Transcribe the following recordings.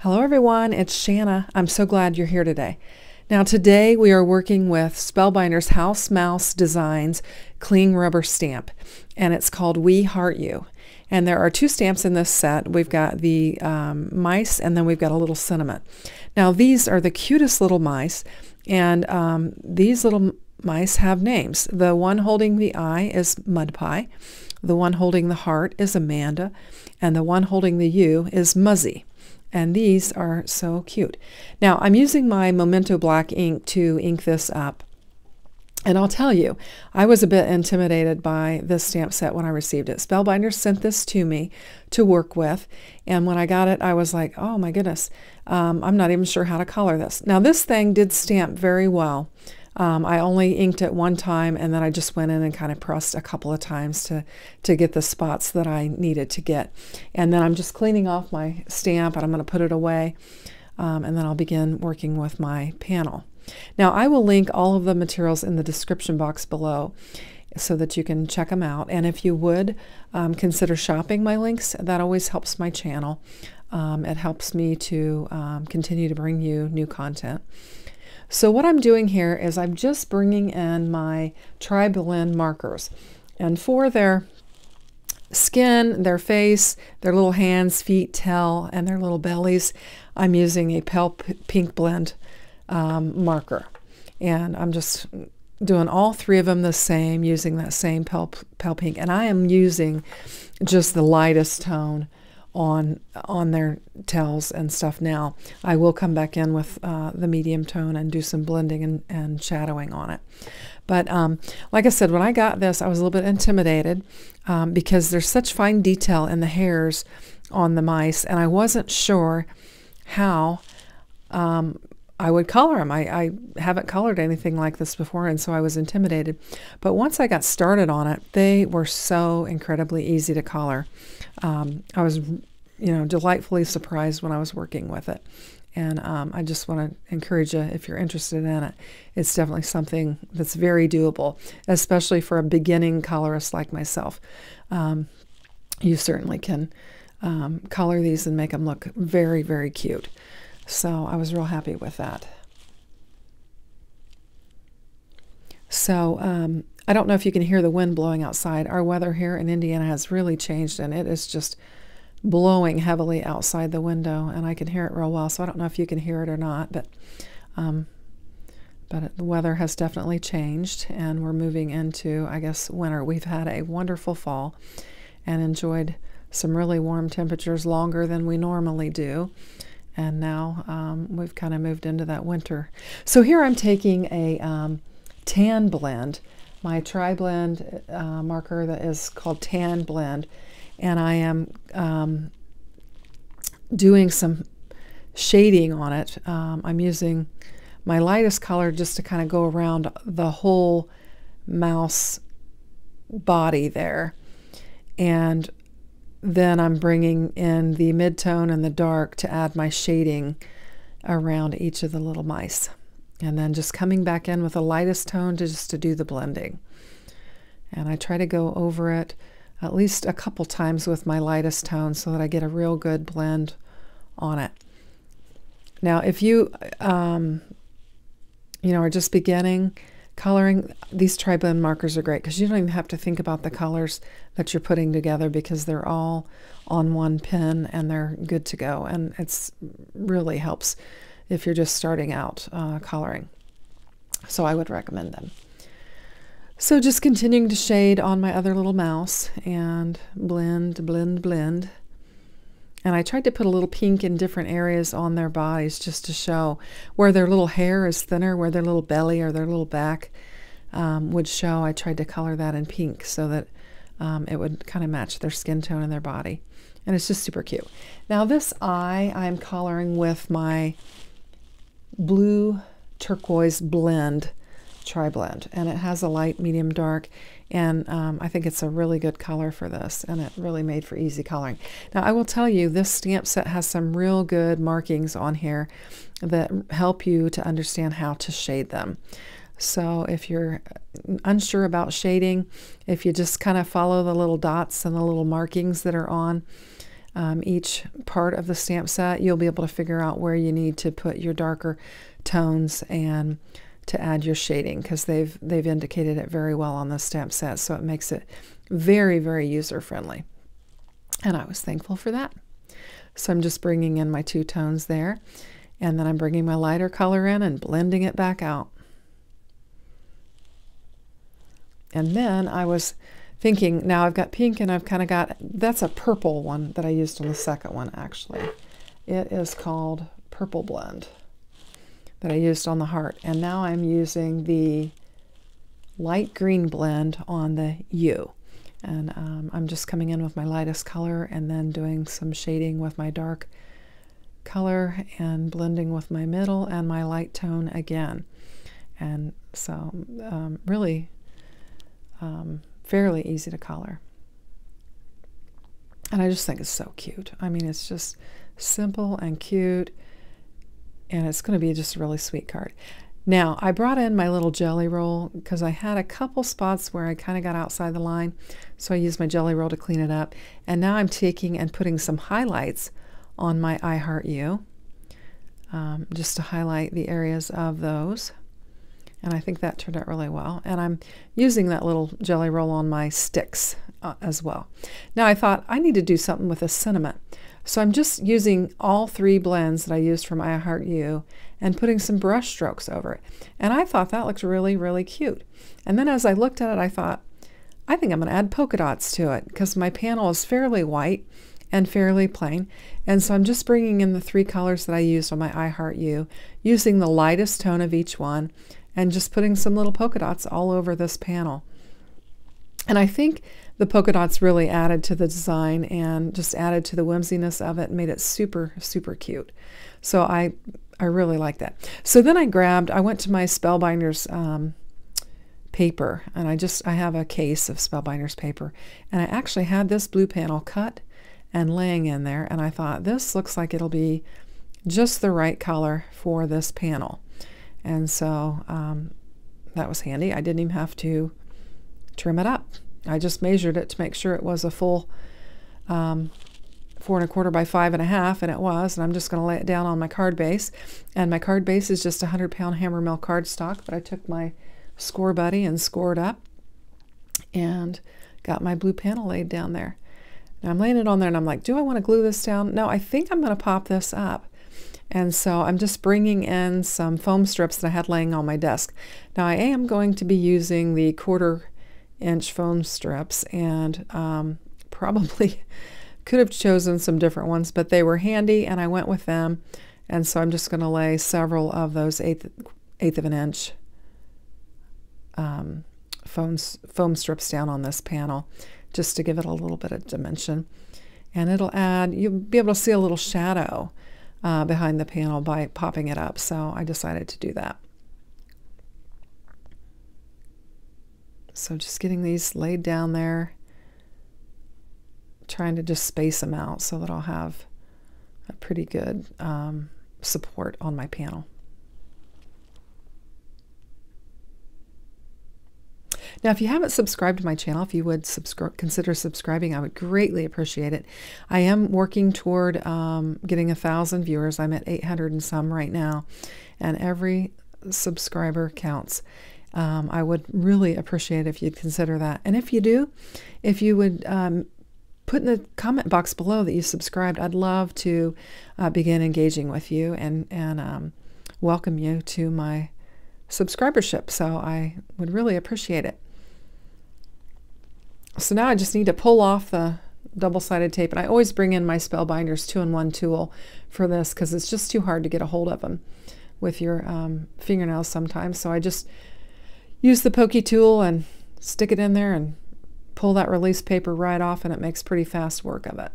Hello everyone, it's Shanna. I'm so glad you're here today. Now today we are working with Spellbinders House Mouse Designs Cling Rubber Stamp, and it's called We Heart You. And there are two stamps in this set. We've got the mice, and then we've got a little sentiment. Now these are the cutest little mice, and these little mice have names. The one holding the eye is Mud Pie, the one holding the heart is Amanda, and the one holding the U is Muzzy. And these are so cute. Now, I'm using my Memento black ink to ink this up. And I'll tell you, I was a bit intimidated by this stamp set when I received it. Spellbinders sent this to me to work with. And when I got it, I was like, oh my goodness, I'm not even sure how to color this. Now, this thing did stamp very well. I only inked it one time, and then I just went in and kind of pressed a couple of times to get the spots that I needed to get. And then I'm just cleaning off my stamp, and I'm going to put it away, and then I'll begin working with my panel. Now, I will link all of the materials in the description box below so that you can check them out. And if you would consider shopping my links, that always helps my channel. It helps me to continue to bring you new content. So what I'm doing here is I'm just bringing in my Tri-Blend markers. And for their skin, their face, their little hands, feet, tail, and their little bellies, I'm using a pale pink blend marker. And I'm just doing all three of them the same, using that same pale pink. And I am using just the lightest tone on their tails and stuff now. I will come back in with the medium tone and do some blending and shadowing on it. But like I said, when I got this, I was a little bit intimidated because there's such fine detail in the hairs on the mice, and I wasn't sure how I would color them. I haven't colored anything like this before, and so I was intimidated. But once I got started on it, they were so incredibly easy to color. I was, delightfully surprised when I was working with it. And I just want to encourage you, if you're interested in it, it's definitely something that's very doable, especially for a beginning colorist like myself. You certainly can color these and make them look very, very cute. So I was real happy with that. So I don't know if you can hear the wind blowing outside. Our weather here in Indiana has really changed, and it is just blowing heavily outside the window, and I can hear it real well. So I don't know if you can hear it or not, but the weather has definitely changed, and we're moving into, I guess, winter. We've had a wonderful fall and enjoyed some really warm temperatures longer than we normally do. And now we've kind of moved into that winter. So here I'm taking a tan blend, my Tri-Blend marker that is called Tan Blend, and I am doing some shading on it. I'm using my lightest color just to kind of go around the whole mouse body there, and then I'm bringing in the mid-tone and the dark to add my shading around each of the little mice. And then just coming back in with the lightest tone to do the blending. And I try to go over it at least a couple times with my lightest tone so that I get a real good blend on it. Now, if you, are just beginning coloring, these Tri-Blend markers are great because you don't even have to think about the colors that you're putting together because they're all on one pen and they're good to go. And it's really helps if you're just starting out coloring. So I would recommend them. So just continuing to shade on my other little mouse and blend, blend, blend. And I tried to put a little pink in different areas on their bodies just to show where their little hair is thinner, where their little belly or their little back would show. I tried to color that in pink so that it would kind of match their skin tone and their body. And it's just super cute. Now this eye I'm coloring with my blue turquoise blend Tri-Blend, and it has a light, medium, dark, and I think it's a really good color for this, and it really made for easy coloring. Now I will tell you, this stamp set has some real good markings on here that help you to understand how to shade them. So if you're unsure about shading, if you just kind of follow the little dots and the little markings that are on each part of the stamp set, you'll be able to figure out where you need to put your darker tones and to add your shading, because they've indicated it very well on the stamp set, so it makes it very, very user-friendly. And I was thankful for that. So I'm just bringing in my 2 tones there, and then I'm bringing my lighter color in and blending it back out. And then I was thinking, now I've got pink and I've kind of got, that's a purple one that I used on the second one actually. It is called Purple Blend that I used on the heart. And now I'm using the light green blend on the U. And I'm just coming in with my lightest color and then doing some shading with my dark color and blending with my middle and my light tone again. And so really fairly easy to color. And I just think it's so cute. I mean, it's just simple and cute, and it's going to be just a really sweet card. Now, I brought in my little jelly roll because I had a couple spots where I kind of got outside the line, so I used my jelly roll to clean it up. And now I'm taking and putting some highlights on my I Heart You, just to highlight the areas of those. And I think that turned out really well. And I'm using that little jelly roll on my sticks as well. Now I thought I need to do something with the sentiment. So I'm just using all 3 blends that I used from I Heart You and putting some brush strokes over it. And I thought that looked really, really cute. And then as I looked at it, I thought, I think I'm going to add polka dots to it because my panel is fairly white and fairly plain. And so I'm just bringing in the 3 colors that I used on my I Heart You, using the lightest tone of each one, and just putting some little polka dots all over this panel. And I think the polka dots really added to the design and just added to the whimsiness of it and made it super, super cute. So I really like that. So then I went to my Spellbinders paper, and I have a case of Spellbinders paper, and I actually had this blue panel cut and laying in there, and I thought this looks like it'll be just the right color for this panel. And so that was handy. I didn't even have to trim it up. I just measured it to make sure it was a full 4 1/4 by 5 1/2, and it was. And I'm just going to lay it down on my card base. And my card base is just 100-pound Hammermill cardstock, but I took my score buddy and scored up and got my blue panel laid down there. Now I'm laying it on there, and I'm like, do I want to glue this down? No, I think I'm going to pop this up. And so I'm just bringing in some foam strips that I had laying on my desk. Now I am going to be using the 1/4 inch foam strips, and probably could have chosen some different ones, but they were handy and I went with them. And so I'm just going to lay several of those eighth of an inch foam strips down on this panel just to give it a little bit of dimension. And it'll add, you'll be able to see a little shadow behind the panel by popping it up. So I decided to do that. So just getting these laid down there, trying to just space them out so that I'll have a pretty good support on my panel. Now, if you haven't subscribed to my channel, if you would consider subscribing, I would greatly appreciate it. I am working toward getting 1,000 viewers. I'm at 800 and some right now, and every subscriber counts. I would really appreciate it if you'd consider that. And if you do, if you would put in the comment box below that you subscribed, I'd love to begin engaging with you and welcome you to my subscribership. So I would really appreciate it. So now I just need to pull off the double-sided tape, and I always bring in my Spellbinders 2-in-1 tool for this because it's just too hard to get a hold of them with your fingernails sometimes. So I just use the pokey tool and stick it in there and pull that release paper right off, and it makes pretty fast work of it.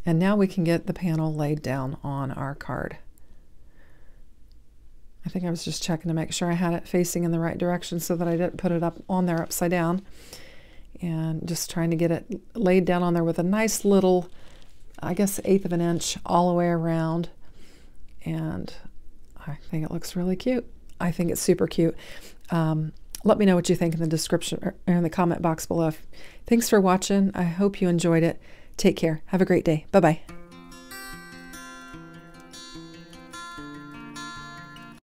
And now we can get the panel laid down on our card. I think I was just checking to make sure I had it facing in the right direction so that I didn't put it up on there upside down. And just trying to get it laid down on there with a nice little, I guess, 1/8 of an inch all the way around. And I think it looks really cute. I think it's super cute. Let me know what you think in the description or in the comment box below. Thanks for watching. I hope you enjoyed it. Take care. Have a great day. Bye-bye.